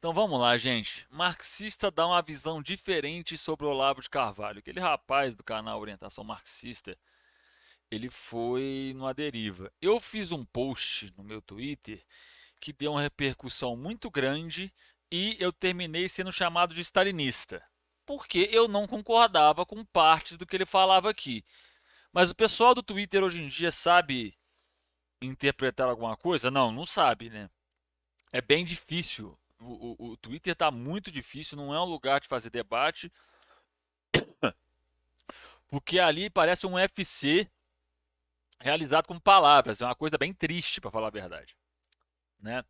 Então vamos lá, gente. Marxista dá uma visão diferente sobre Olavo de Carvalho. Aquele rapaz do canal Orientação Marxista, ele foi numa deriva. Eu fiz um post no meu Twitter que deu uma repercussão muito grande e eu terminei sendo chamado de stalinista. Porque eu não concordava com partes do que ele falava aqui. Mas o pessoal do Twitter hoje em dia sabe interpretar alguma coisa? Não, não sabe, né? É bem difícil. O Twitter está muito difícil, não é um lugar de fazer debate, porque ali parece um UFC realizado com palavras. É uma coisa bem triste, para falar a verdade, né?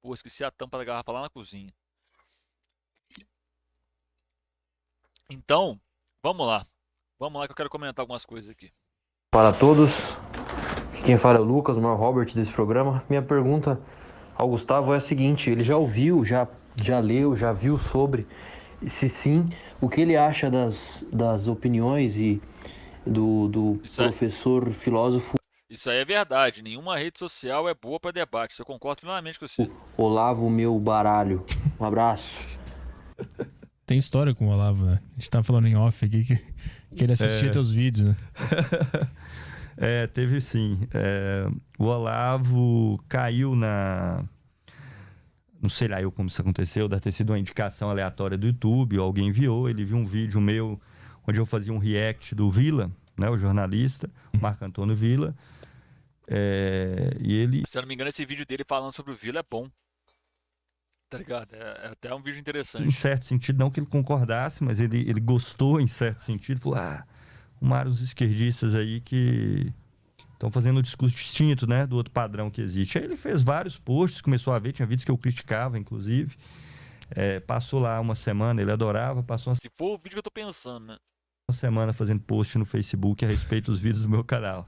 Pô, esqueci a tampa da garrafa lá na cozinha. Então, vamos lá. Vamos lá que eu quero comentar algumas coisas aqui. Para todos, quem fala é o Lucas, o maior Robert desse programa. Minha pergunta ao Gustavo é a seguinte: ele já ouviu, já leu, já viu sobre? E se sim, o que ele acha das opiniões e do Isso, professor filósofo isso aí é verdade. Nenhuma rede social é boa para debate. Isso eu concordo plenamente com você. Olavo Meu Baralho? Um abraço. Tem história com o Olavo, né? A gente tá falando em off aqui que ele assistia É, teus vídeos, né? teve sim. O Olavo caiu na. Não sei lá eu como isso aconteceu, deve ter sido uma indicação aleatória do YouTube, ou alguém enviou, ele viu um vídeo meu onde eu fazia um react do Vila, né, o jornalista, Marco Antônio Vila, e ele, Se eu não me engano, esse vídeo dele falando sobre o Vila é bom, tá ligado? É até um vídeo em interessante. certo sentido, não que ele concordasse, mas ele gostou em certo sentido, falou, arrumaram os esquerdistas aí que estão fazendo um discurso distinto, né, do outro padrão que existe. Aí ele fez vários posts, começou a ver, tinha vídeos que eu criticava, inclusive. Passou lá uma semana, ele adorava, passou Se for o vídeo que eu tô pensando, né? uma semana fazendo post no Facebook a respeito dos vídeos do meu canal,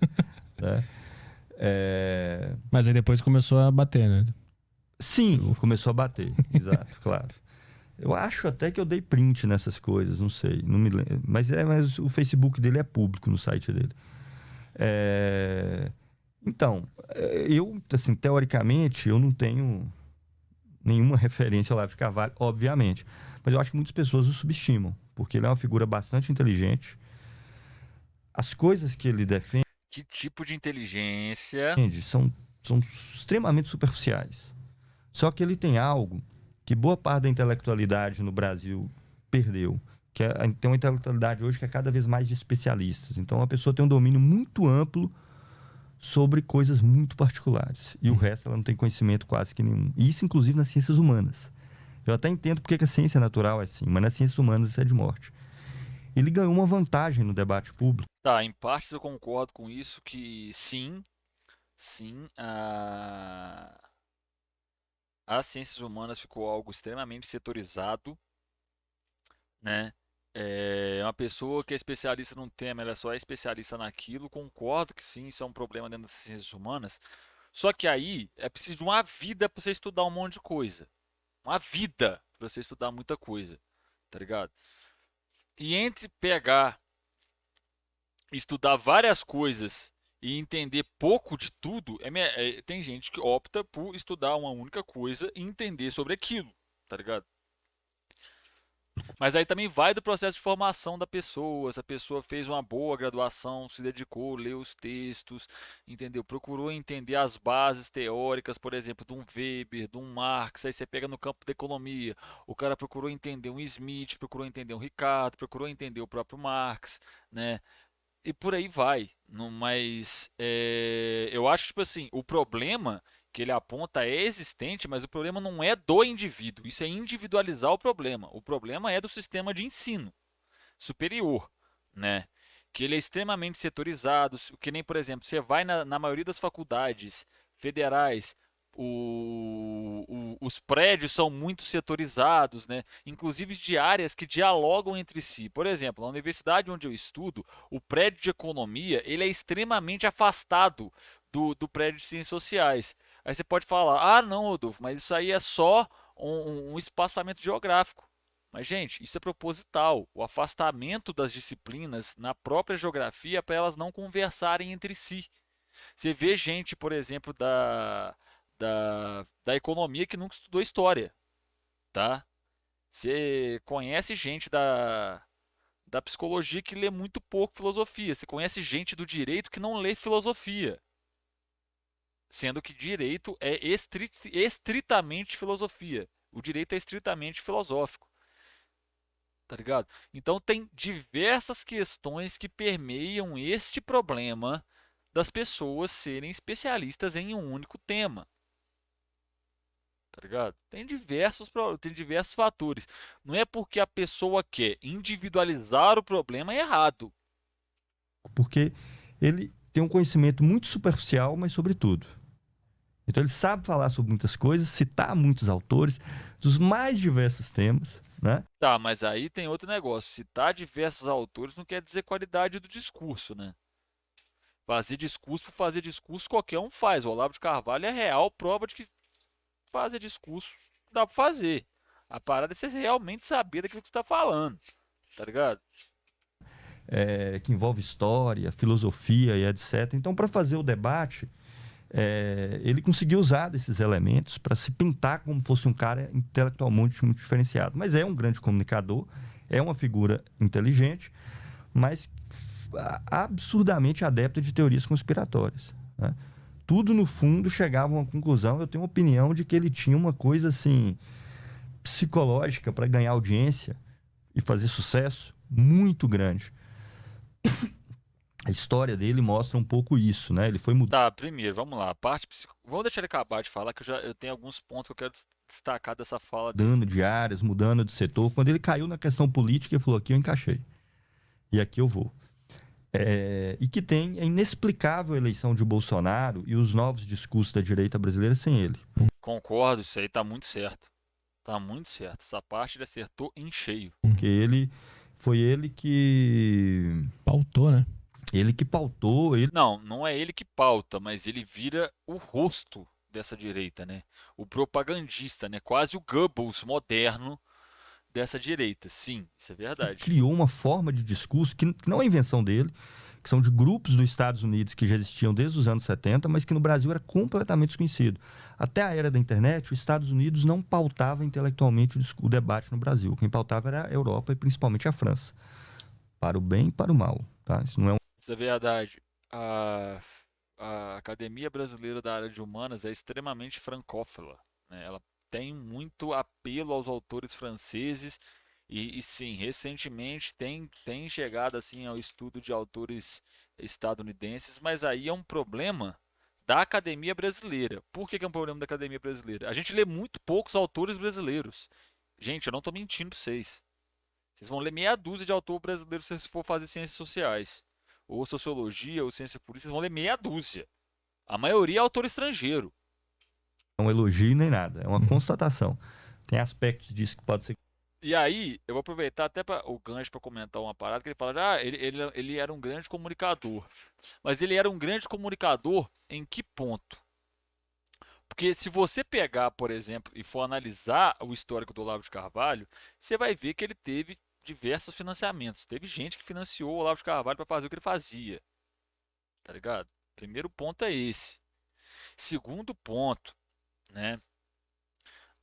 né? Mas aí depois começou a bater, né? Sim, começou a bater, exato, claro. Eu acho até que eu dei print nessas coisas, não sei, não me lembro. Mas o Facebook dele é público no site dele. É, Então, eu, assim, teoricamente, eu não tenho nenhuma referência ao Olavo de Carvalho, obviamente. Mas eu acho que muitas pessoas o subestimam, porque ele é uma figura bastante inteligente. As coisas que ele defende Que tipo de inteligência? são extremamente superficiais. Só que ele tem algo que boa parte da intelectualidade no Brasil perdeu, que tem uma intelectualidade hoje que é cada vez mais de especialistas. Então a pessoa tem um domínio muito amplo sobre coisas muito particulares. E o resto ela não tem conhecimento quase que nenhum. E isso, inclusive, nas ciências humanas. Eu até entendo porque que a ciência natural é assim, mas nas ciências humanas isso é de morte. Ele ganhou uma vantagem no debate público. Tá, em partes eu concordo com isso, que sim, sim, as ciências humanas ficou algo extremamente setorizado, né? Uma pessoa que é especialista num tema, ela só é especialista naquilo, concordo que sim, isso é um problema dentro das ciências humanas, só que aí é preciso de uma vida para você estudar um monte de coisa. Uma vida para você estudar muita coisa, tá ligado? E entre pegar, estudar várias coisas e entender pouco de tudo, tem gente que opta por estudar uma única coisa e entender sobre aquilo, tá ligado? Mas aí também vai do processo de formação da pessoa. Se a pessoa fez uma boa graduação, se dedicou, leu os textos, entendeu? Procurou entender as bases teóricas, por exemplo, de um Weber, de um Marx. Aí você pega no campo da economia. O cara procurou entender um Smith, procurou entender um Ricardo, procurou entender o próprio Marx, né? E por aí vai. Mas eu acho que, tipo assim, o problema que ele aponta é existente, mas o problema não é do indivíduo. Isso é individualizar o problema. O problema é do sistema de ensino superior, né? Que ele é extremamente setorizado, que nem, por exemplo, você vai na maioria das faculdades federais, os prédios são muito setorizados, né? Inclusive de áreas que dialogam entre si. Por exemplo, na universidade onde eu estudo, o prédio de economia ele é extremamente afastado do prédio de ciências sociais. Aí você pode falar, ah não, Rodolfo, mas isso aí é só um espaçamento geográfico. Mas, gente, isso é proposital. O afastamento das disciplinas na própria geografia para elas não conversarem entre si. Você vê gente, por exemplo, da economia que nunca estudou história. tá? Você conhece gente da psicologia que lê muito pouco filosofia. Você conhece gente do direito que não lê filosofia. Sendo que direito é estritamente filosofia. O direito é estritamente filosófico, tá ligado? Então tem diversas questões que permeiam este problema das pessoas serem especialistas em um único tema, tá ligado? Tem diversos fatores. Não é porque a pessoa quer individualizar o problema é errado. Porque ele tem um conhecimento muito superficial, mas sobre tudo. Então ele sabe falar sobre muitas coisas, citar muitos autores dos mais diversos temas, né? Tá, mas aí tem outro negócio. Citar diversos autores não quer dizer qualidade do discurso, né? Fazer discurso por fazer discurso qualquer um faz. O Olavo de Carvalho é real prova de que fazer discurso dá pra fazer. A parada é você realmente saber daquilo que você tá falando, tá ligado? Que envolve história, filosofia e etc. Então, para fazer o debate, ele conseguiu usar desses elementos para se pintar como fosse um cara intelectualmente muito diferenciado. Mas é um grande comunicador, é uma figura inteligente, mas absurdamente adepto de teorias conspiratórias, né? Tudo, no fundo, chegava a uma conclusão. Eu tenho uma opinião de que ele tinha uma coisa assim psicológica para ganhar audiência e fazer sucesso muito grande. A história dele mostra um pouco isso, né? Ele foi Tá, primeiro, vamos lá. Vamos deixar ele acabar de falar que eu tenho alguns pontos que eu quero destacar dessa fala dele. mudando de áreas, mudando de setor. Quando ele caiu na questão política, ele falou: aqui eu encaixei. E aqui eu vou. E que tem a inexplicável eleição de Bolsonaro e os novos discursos da direita brasileira sem ele. Concordo, isso aí tá muito certo. Tá muito certo. Essa parte ele acertou em cheio. Porque foi ele que. Pautou, né? Ele que pautou, ele Não, não é ele que pauta, mas ele vira o rosto dessa direita, né? O propagandista, né? Quase o Goebbels moderno dessa direita. Sim, isso é verdade. criou uma forma de discurso que não é invenção dele, que são de grupos dos Estados Unidos que já existiam desde os anos 70, mas que no Brasil era completamente desconhecido. Até a era da internet, os Estados Unidos não pautava intelectualmente o debate no Brasil. Quem pautava era a Europa e principalmente a França. Para o bem e para o mal. Tá? Isso não é Isso é verdade. A Academia Brasileira da Área de Humanas é extremamente francófila, né? Ela tem muito apelo aos autores franceses e sim, recentemente tem chegado assim ao estudo de autores estadunidenses, mas aí é um problema da Academia Brasileira. Por que é um problema da Academia Brasileira? A gente lê muito poucos autores brasileiros. Gente, eu não estou mentindo para vocês. Vocês vão ler meia dúzia de autor brasileiro se vocês for fazer ciências sociais, ou sociologia, ou ciência política, vocês vão ler meia dúzia. A maioria é autor estrangeiro. um elogio nem nada, é uma constatação. Tem aspectos disso que pode ser. E aí, eu vou aproveitar até o gancho para comentar uma parada que ele fala, ele era um grande comunicador. Mas ele era um grande comunicador em que ponto? Porque se você pegar, por exemplo, e for analisar o histórico do Olavo de Carvalho, você vai ver que ele teve diversos financiamentos. Teve gente que financiou o Olavo de Carvalho para fazer o que ele fazia. Tá ligado? Primeiro ponto é esse. Segundo ponto, né?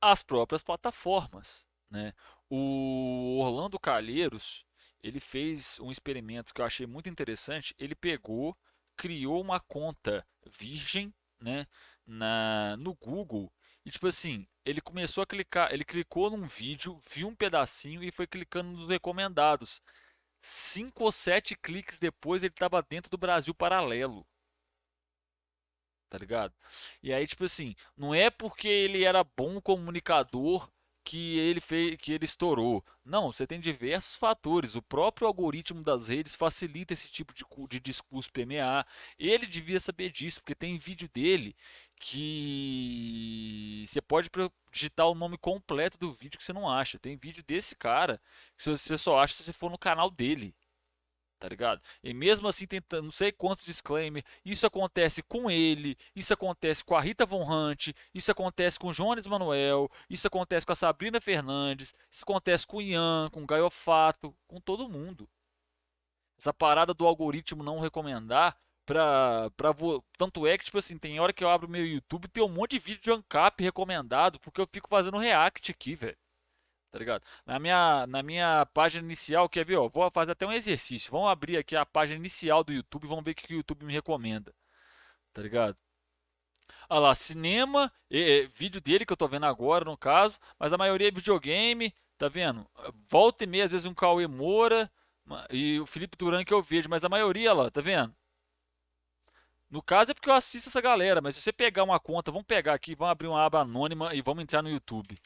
As próprias plataformas, né? O Orlando Calheiros, ele fez um experimento que eu achei muito interessante. Ele pegou, criou uma conta virgem, né, no Google e tipo assim, ele começou a clicar, ele clicou num vídeo, viu um pedacinho e foi clicando nos recomendados. 5 ou 7 cliques depois ele estava dentro do Brasil Paralelo, tá ligado? E aí, tipo assim, não é porque ele era bom comunicador que ele estourou. Não, você tem diversos fatores. O próprio algoritmo das redes facilita esse tipo de discurso PMA. Ele devia saber disso, porque tem vídeo dele que você pode digitar o nome completo do vídeo que você não acha. Tem vídeo desse cara que você só acha se você for no canal dele. Tá ligado? E mesmo assim, tentando não sei quantos disclaimers, isso acontece com ele, isso acontece com a Rita Von Hunt, isso acontece com o Jones Manuel, isso acontece com a Sabrina Fernandes, isso acontece com o Ian, com o Gaiofato, com todo mundo. Essa parada do algoritmo não recomendar, tanto é que, tipo assim, tem hora que eu abro meu YouTube e tem um monte de vídeo de ANCAP recomendado, porque eu fico fazendo react aqui, velho. tá ligado? Na minha página inicial, quer ver, ó, vou fazer até um exercício. Vamos abrir aqui a página inicial do YouTube e vamos ver o que o YouTube me recomenda, tá ligado? Olha lá, cinema, vídeo dele que eu tô vendo agora, no caso, mas a maioria é videogame, tá vendo? Volta e meia, às vezes um Cauê Moura e o Felipe Duran que eu vejo, mas a maioria lá, tá vendo? No caso é porque eu assisto essa galera, mas se você pegar uma conta, vamos pegar aqui, vamos abrir uma aba anônima e vamos entrar no YouTube.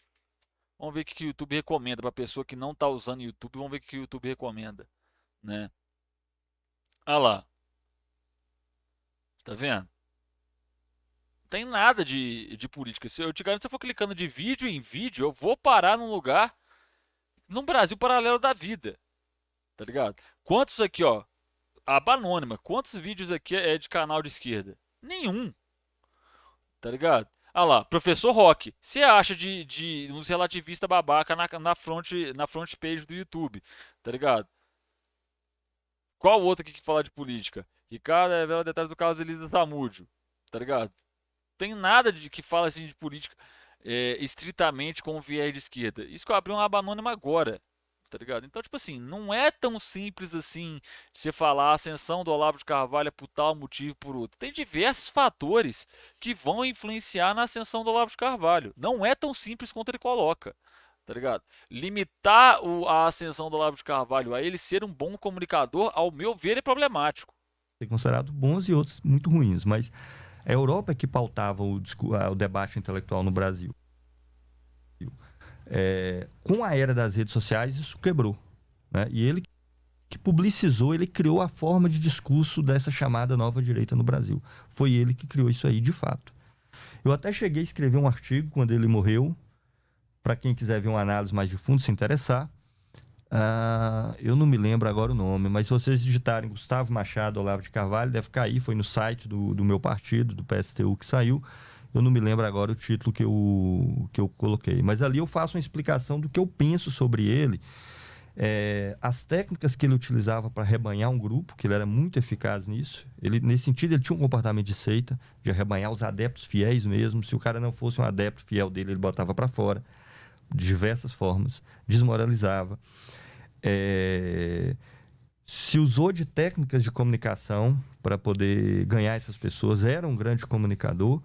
Vamos ver o que o YouTube recomenda para pessoa que não tá usando o YouTube, vamos ver o que o YouTube recomenda, né? Olha lá, tá vendo? Não tem nada de política. Se eu te garanto, se eu for clicando de vídeo em vídeo, eu vou parar num lugar, num Brasil paralelo da vida, tá ligado? Quantos aqui, ó, aba anônima, quantos vídeos aqui é de canal de esquerda? Nenhum, tá ligado? Ah lá, professor Rock, você acha de uns relativistas babaca na front page do YouTube, tá ligado? Qual outro aqui que fala de política? Ricardo revela detalhes do caso Elisa Samúdio, tá ligado? Tem nada de que fala assim de política estritamente com viés de esquerda. Isso que eu abri uma aba anônima agora, tá ligado? Então, tipo assim, não é tão simples assim de você falar a ascensão do Olavo de Carvalho é por tal motivo por outro. Tem diversos fatores que vão influenciar na ascensão do Olavo de Carvalho. Não é tão simples quanto ele coloca. Tá ligado? Limitar a ascensão do Olavo de Carvalho a ele ser um bom comunicador, ao meu ver, é problemático. Ser considerado bons e outros muito ruins, mas a Europa é que pautava o debate intelectual no Brasil. Com a era das redes sociais, isso quebrou, né? E ele que publicizou, ele criou a forma de discurso dessa chamada nova direita no Brasil. Foi ele que criou isso aí, de fato. Eu até cheguei a escrever um artigo quando ele morreu, para quem quiser ver uma análise mais de fundo, se interessar. Eu não me lembro agora o nome, mas se vocês digitarem Gustavo Machado Olavo de Carvalho, deve cair, foi no site do meu partido, do PSTU, que saiu. Eu não me lembro agora o título que eu coloquei. Mas ali eu faço uma explicação do que eu penso sobre ele, as técnicas que ele utilizava para arrebanhar um grupo, que ele era muito eficaz nisso. Nesse sentido, ele tinha um comportamento de seita, de arrebanhar os adeptos fiéis mesmo. Se o cara não fosse um adepto fiel dele, ele botava para fora, de diversas formas, desmoralizava. Se usou de técnicas de comunicação para poder ganhar essas pessoas, era um grande comunicador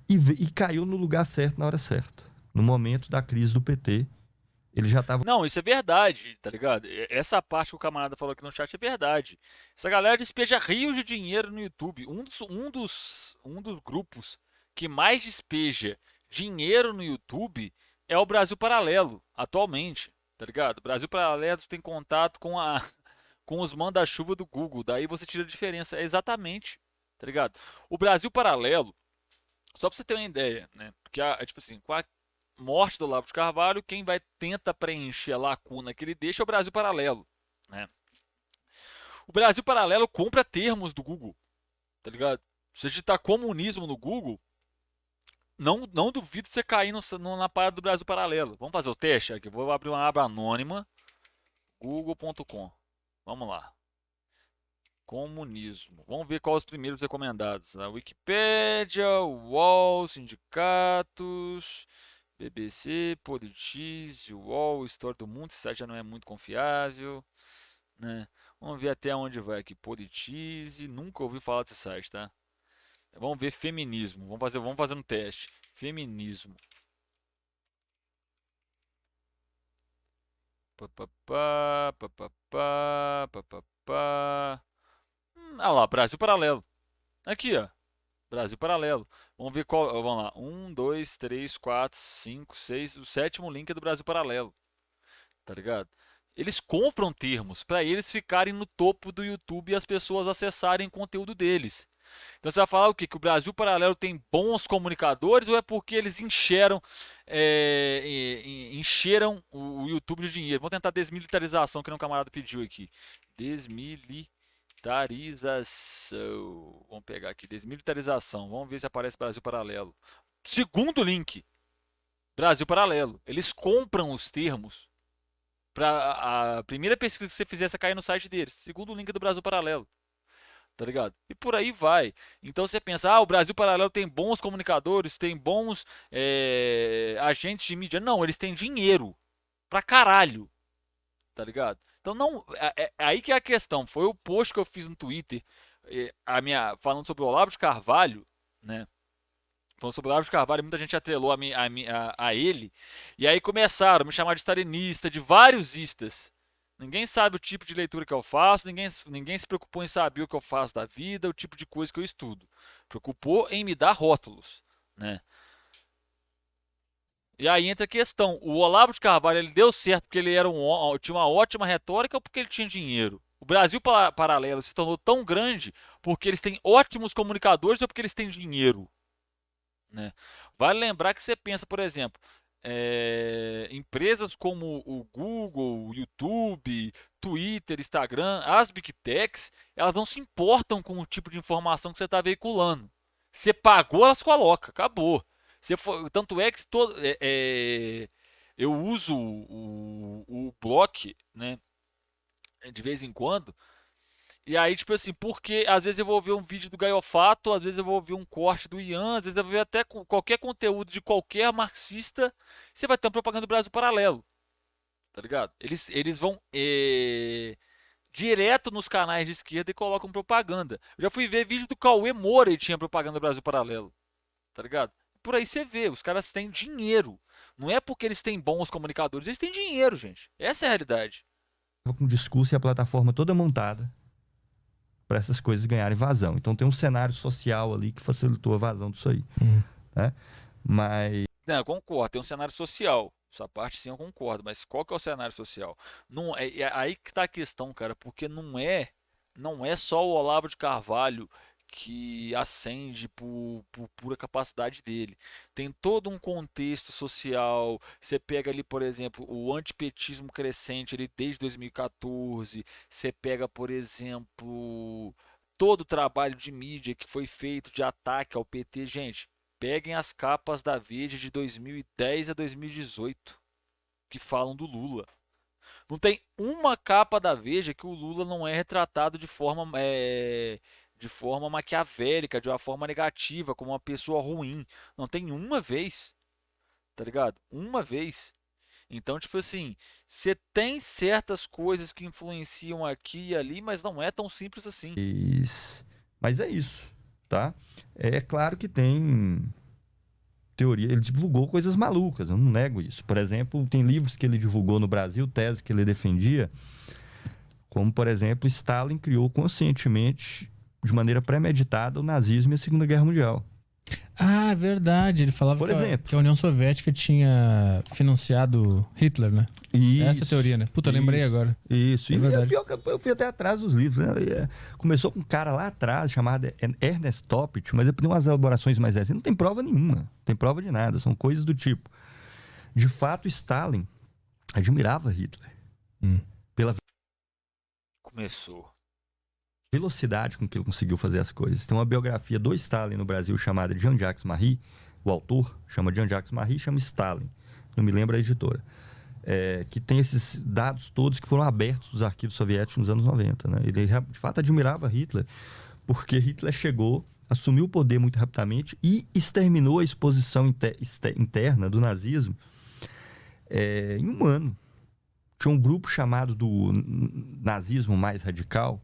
e caiu no lugar certo na hora certa. No momento da crise do PT, ele já estava. Não, isso é verdade, tá ligado? Essa parte que o camarada falou aqui no chat é verdade. Essa galera despeja rios de dinheiro no YouTube. Um dos grupos que mais despeja dinheiro no YouTube é o Brasil Paralelo, atualmente, tá ligado? O Brasil Paralelo tem contato com os manda-chuva do Google, daí você tira a diferença. É exatamente, tá ligado? O Brasil Paralelo, só pra você ter uma ideia, né? Porque, tipo assim, com a morte do Olavo de Carvalho, quem vai tenta preencher a lacuna que ele deixa é o Brasil Paralelo, né? O Brasil Paralelo compra termos do Google, tá ligado? Se você digitar comunismo no Google, não duvido você cair na parada do Brasil Paralelo. Vamos fazer o teste aqui. Vou abrir uma aba anônima, google.com. Vamos lá. Comunismo. Vamos ver quais os primeiros recomendados. A Wikipédia, UOL, sindicatos, BBC, Politize, UOL, História do Mundo. Esse site já não é muito confiável, né? Vamos ver até onde vai aqui. Politize. Nunca ouvi falar desse site, tá? Vamos ver feminismo. Vamos fazer um teste. Feminismo. Papapá, papapá, papapá. Ah lá, Brasil Paralelo. Aqui, ó. Brasil Paralelo. Vamos ver qual. Vamos lá. 1, 2, 3, 4, 5, 6. O sétimo link é do Brasil Paralelo. Tá ligado? Eles compram termos para eles ficarem no topo do YouTube e as pessoas acessarem o conteúdo deles. Então você vai falar o quê? Que o Brasil Paralelo tem bons comunicadores ou é porque eles encheram o YouTube de dinheiro? Vou tentar desmilitarização que um camarada pediu aqui. Desmilitarização. Vamos pegar aqui. Desmilitarização. Vamos ver se aparece Brasil Paralelo. Segundo link. Brasil Paralelo. Eles compram os termos para a primeira pesquisa que você fizer cair no site deles. Segundo link do Brasil Paralelo. Tá ligado? E por aí vai. Então você pensa, o Brasil Paralelo tem bons comunicadores, tem bons agentes de mídia. Não, eles têm dinheiro. pra caralho, tá ligado? Então não, é aí que é a questão. Foi o post que eu fiz no Twitter, falando sobre o Olavo de Carvalho, né? Falando sobre o Olavo de Carvalho, muita gente atrelou a ele. E aí começaram a me chamar de stalinista, de vários istas. Ninguém sabe o tipo de leitura que eu faço, ninguém se preocupou em saber o que eu faço da vida, o tipo de coisa que eu estudo. Preocupou em me dar rótulos, né? E aí entra a questão, o Olavo de Carvalho ele deu certo porque ele tinha uma ótima retórica ou porque ele tinha dinheiro? O Brasil Paralelo se tornou tão grande porque eles têm ótimos comunicadores ou porque eles têm dinheiro, né? Vale lembrar que você pensa, por exemplo, empresas como o Google, o YouTube, Twitter, Instagram, as Big Techs, elas não se importam com o tipo de informação que você está veiculando. Você pagou, elas colocam, acabou. Tanto é que eu uso o Block, né, de vez em quando, e aí, tipo assim, porque às vezes eu vou ver um vídeo do Gaiofato, às vezes eu vou ver um corte do Ian, às vezes eu vou ver até qualquer conteúdo de qualquer marxista, você vai ter uma propaganda do Brasil Paralelo, tá ligado? Eles vão direto nos canais de esquerda e colocam propaganda. Eu já fui ver vídeo do Cauê Moura e tinha propaganda do Brasil Paralelo, tá ligado? Por aí você vê, os caras têm dinheiro. Não é porque eles têm bons comunicadores, eles têm dinheiro, gente. Essa é a realidade. Com o discurso e a plataforma toda montada para essas coisas ganharem vazão. Então tem um cenário social ali que facilitou a vazão disso aí, né? Mas Não, eu concordo, tem um cenário social. Essa parte sim eu concordo, mas qual que é o cenário social? Não é aí que está a questão, cara, porque não é só o Olavo de Carvalho que acende por pura capacidade dele. Tem todo um contexto social. Você pega ali, por exemplo, o antipetismo crescente ali desde 2014. Você pega, por exemplo, todo o trabalho de mídia que foi feito de ataque ao PT. Gente, peguem as capas da Veja de 2010 a 2018 que falam do Lula. Não tem uma capa da Veja que o Lula não é retratado de forma maquiavélica, de uma forma negativa, como uma pessoa ruim. Não tem uma vez, tá ligado? Uma vez. Então, tipo assim, você tem certas coisas que influenciam aqui e ali, mas não é tão simples assim. mas é isso, tá? É claro que tem teoria, ele divulgou coisas malucas, eu não nego isso. Por exemplo, tem livros que ele divulgou no Brasil, tese que ele defendia, como, por exemplo, Stalin criou conscientemente, de maneira premeditada, o nazismo e a Segunda Guerra Mundial. Ah, verdade. Ele falava Por que exemplo. que a União Soviética tinha financiado Hitler, né? Essa é a teoria, né? Puta, lembrei agora. Isso. É E verdade. pior que eu fui até atrás dos livros, né? Começou com um cara lá atrás, chamado Ernest Toppich, mas ele tem umas elaborações mais recentes. Não tem prova nenhuma. Não tem prova de nada. São coisas do tipo. De fato, Stalin admirava Hitler. Pela Começou. velocidade com que ele conseguiu fazer as coisas. Tem uma biografia do Stalin no Brasil chamada Jean-Jacques Marie. O autor chama Jean-Jacques Marie, chama Stalin. Não me lembro a editora. Que tem esses dados todos que foram abertos dos arquivos soviéticos nos anos 90. Né? Ele, de fato, admirava Hitler, porque Hitler chegou, assumiu o poder muito rapidamente e exterminou a exposição interna do nazismo em um ano. Tinha um grupo chamado do nazismo mais radical,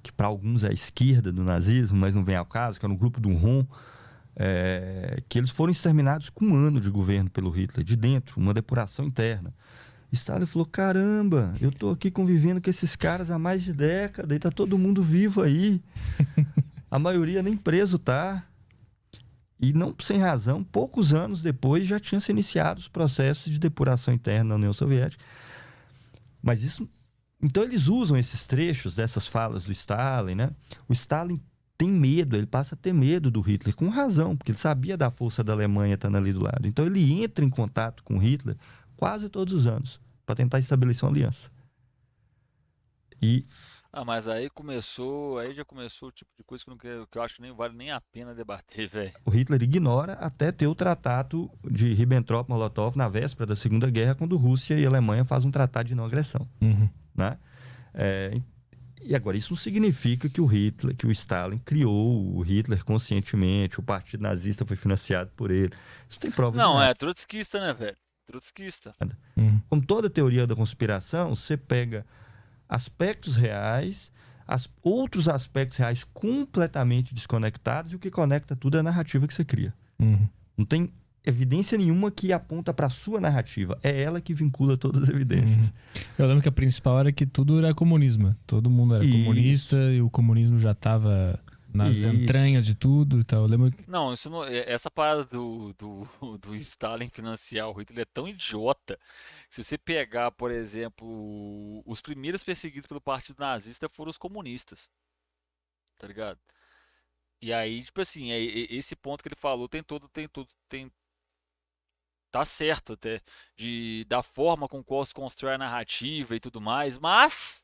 que para alguns é a esquerda do nazismo, mas não vem ao caso, que era um grupo do RON, que eles foram exterminados com um ano de governo pelo Hitler, de dentro, uma depuração interna. Stalin falou, caramba, eu tô aqui convivendo com esses caras há mais de década e tá todo mundo vivo aí. A maioria nem preso tá. E não sem razão, poucos anos depois já tinham se iniciado os processos de depuração interna na União Soviética. Mas isso... Então eles usam esses trechos dessas falas do Stalin, né? O Stalin tem medo, ele passa a ter medo do Hitler, com razão, porque ele sabia da força da Alemanha estando ali do lado. Então ele entra em contato com Hitler quase todos os anos, para tentar estabelecer uma aliança. Mas aí já começou o tipo de coisa que eu acho que nem vale nem a pena debater, velho. O Hitler ignora até ter o tratado de Ribbentrop-Molotov na véspera da Segunda Guerra, quando Rússia e Alemanha fazem um tratado de não agressão. Né? E agora, isso não significa que o Stalin criou o Hitler conscientemente, o partido nazista foi financiado por ele. Isso tem prova de Não, nada. trotskista, né, velho? Trotskista. Como toda teoria da conspiração, você pega aspectos reais, outros aspectos reais completamente desconectados, e o que conecta tudo é a narrativa que você cria. Não tem evidência nenhuma que aponta para a sua narrativa. É ela que vincula todas as evidências. Eu lembro que a principal era que tudo era comunismo. Todo mundo era comunista e o comunismo já estava nas entranhas de tudo e tal. Eu lembro... Não, isso não, essa parada do Stalin financiar o Hitler é tão idiota. Se você pegar, por exemplo, os primeiros perseguidos pelo Partido Nazista foram os comunistas, tá ligado? E aí, tipo assim, esse ponto que ele falou tá certo até, da forma com qual se constrói a narrativa e tudo mais, mas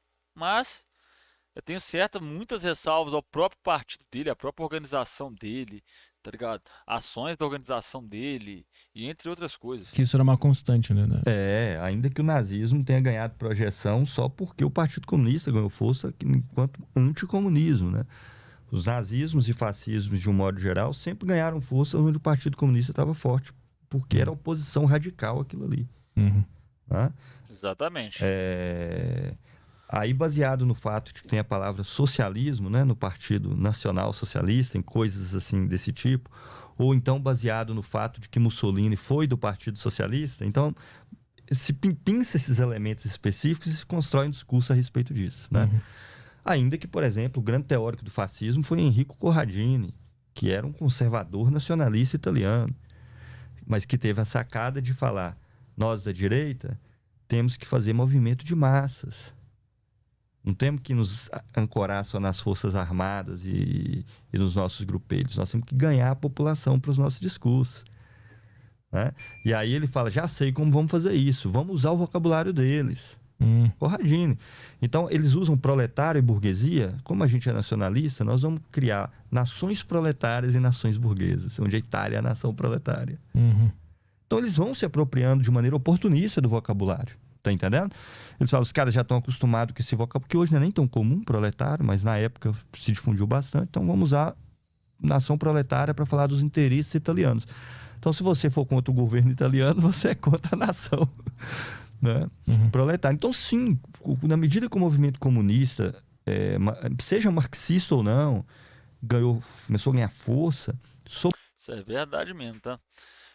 eu tenho muitas ressalvas ao próprio partido dele, à própria organização dele, tá ligado? Ações da organização dele e entre outras coisas. Que isso era uma constante, né? Ainda que o nazismo tenha ganhado projeção só porque o Partido Comunista ganhou força enquanto anticomunismo, né? Os nazismos e fascismos, de um modo geral, sempre ganharam força onde o Partido Comunista estava forte, porque era oposição radical aquilo ali. Né? Exatamente. Aí, baseado no fato de que tem a palavra socialismo, né, no Partido Nacional Socialista, em coisas assim desse tipo, ou então baseado no fato de que Mussolini foi do Partido Socialista, então se pinça esses elementos específicos e se constrói um discurso a respeito disso, né? Ainda que, por exemplo, o grande teórico do fascismo foi Enrico Corradini, que era um conservador nacionalista italiano, mas que teve a sacada de falar: nós da direita temos que fazer movimento de massas. Não temos que nos ancorar só nas forças armadas e nos nossos grupelhos. Nós temos que ganhar a população para os nossos discursos. Né? E aí ele fala: já sei como vamos fazer isso. Vamos usar o vocabulário deles. Corradini. Então, eles usam proletário e burguesia. Como a gente é nacionalista, nós vamos criar nações proletárias e nações burguesas, onde a Itália é a nação proletária. Então, eles vão se apropriando de maneira oportunista do vocabulário. Tá entendendo? Eles falam: os caras já estão acostumados com esse vocabulário, porque hoje não é nem tão comum proletário, mas na época se difundiu bastante. Então, vamos usar nação proletária para falar dos interesses italianos. Então, se você for contra o governo italiano, você é contra a nação, né? Proletária. Então, sim, na medida que o movimento comunista, seja marxista ou não, começou a ganhar força. Isso é verdade mesmo, tá?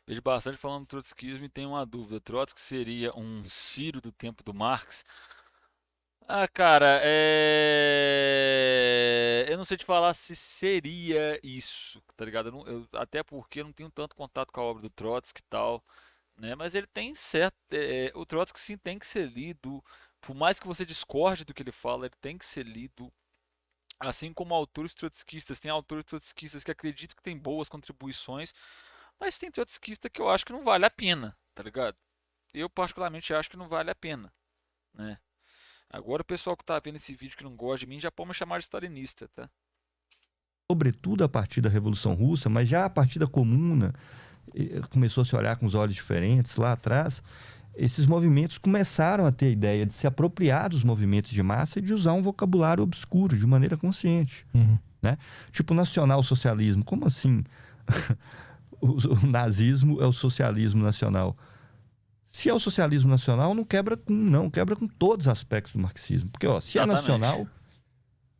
Vejo bastante falando do trotskismo e tenho uma dúvida. Trotsky seria um Ciro do tempo do Marx? Ah, cara, eu não sei te falar se seria isso, tá ligado? Até porque eu não tenho tanto contato com a obra do Trotsky e tal, né? Mas ele tem certo. O Trotsky sim tem que ser lido. Por mais que você discorde do que ele fala, ele tem que ser lido. Assim como autores trotskistas. Tem autores trotskistas que acredito que tem boas contribuições, mas tem trotskista que eu acho que não vale a pena, tá ligado? Eu particularmente acho que não vale a pena, né? Agora o pessoal que tá vendo esse vídeo que não gosta de mim já pode me chamar de stalinista, tá? Sobretudo a partir da Revolução Russa, mas já a partir da Comuna, começou a se olhar com os olhos diferentes lá atrás. Esses movimentos começaram a ter a ideia de se apropriar dos movimentos de massa e de usar um vocabulário obscuro de maneira consciente, né? Tipo nacional-socialismo. Como assim? O nazismo é o socialismo nacional. Se é o socialismo nacional, não quebra com todos os aspectos do marxismo. Porque, se é nacional,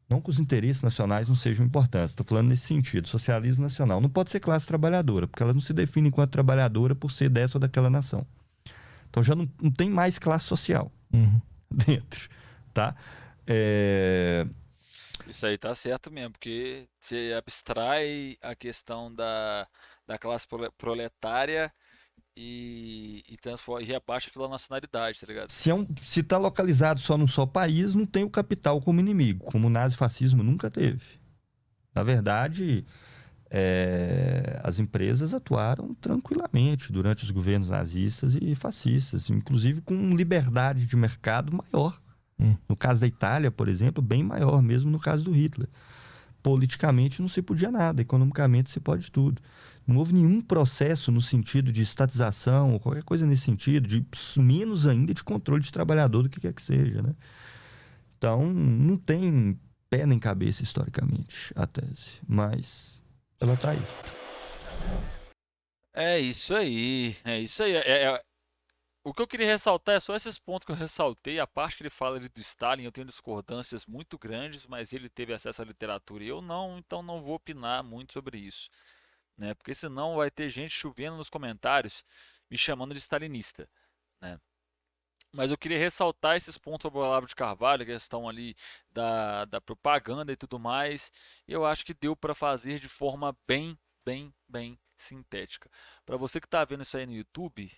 não que os interesses nacionais não sejam importantes. Estou falando nesse sentido. Socialismo nacional não pode ser classe trabalhadora, porque ela não se define enquanto trabalhadora por ser dessa ou daquela nação. Então já não tem mais classe social dentro, tá? Isso aí tá certo mesmo, porque você abstrai a questão da classe proletária e transforma, e rebaixa aquilo na nacionalidade, tá ligado? Se tá localizado só num só país, não tem o capital como inimigo, como o nazifascismo nunca teve. Na verdade, as empresas atuaram tranquilamente durante os governos nazistas e fascistas, inclusive com liberdade de mercado maior. No caso da Itália, por exemplo, bem maior, mesmo no caso do Hitler. Politicamente não se podia nada, economicamente se pode tudo. Não houve nenhum processo no sentido de estatização ou qualquer coisa nesse sentido, menos ainda de controle de trabalhador, do que quer que seja, né? Então, não tem pé nem cabeça historicamente a tese, mas ela tá aí. É isso aí, é isso aí. O que eu queria ressaltar é só esses pontos que eu ressaltei. A parte que ele fala ali do Stalin, eu tenho discordâncias muito grandes, mas ele teve acesso à literatura e eu não, então não vou opinar muito sobre isso, né? Porque senão vai ter gente chovendo nos comentários me chamando de stalinista, né? Mas eu queria ressaltar esses pontos sobre o Olavo de Carvalho, a questão ali da propaganda e tudo mais. E eu acho que deu para fazer de forma bem sintética. Para você que está vendo isso aí no YouTube,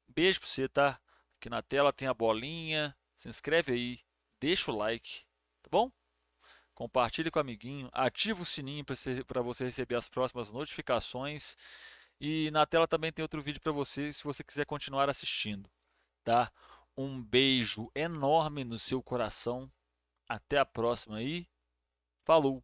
beijo para você, tá? Aqui na tela tem a bolinha. Se inscreve aí, deixa o like, tá bom? Compartilhe com o amiguinho, ativa o sininho para você receber as próximas notificações. E na tela também tem outro vídeo para você, se você quiser continuar assistindo, tá? Um beijo enorme no seu coração. Até a próxima aí. Falou!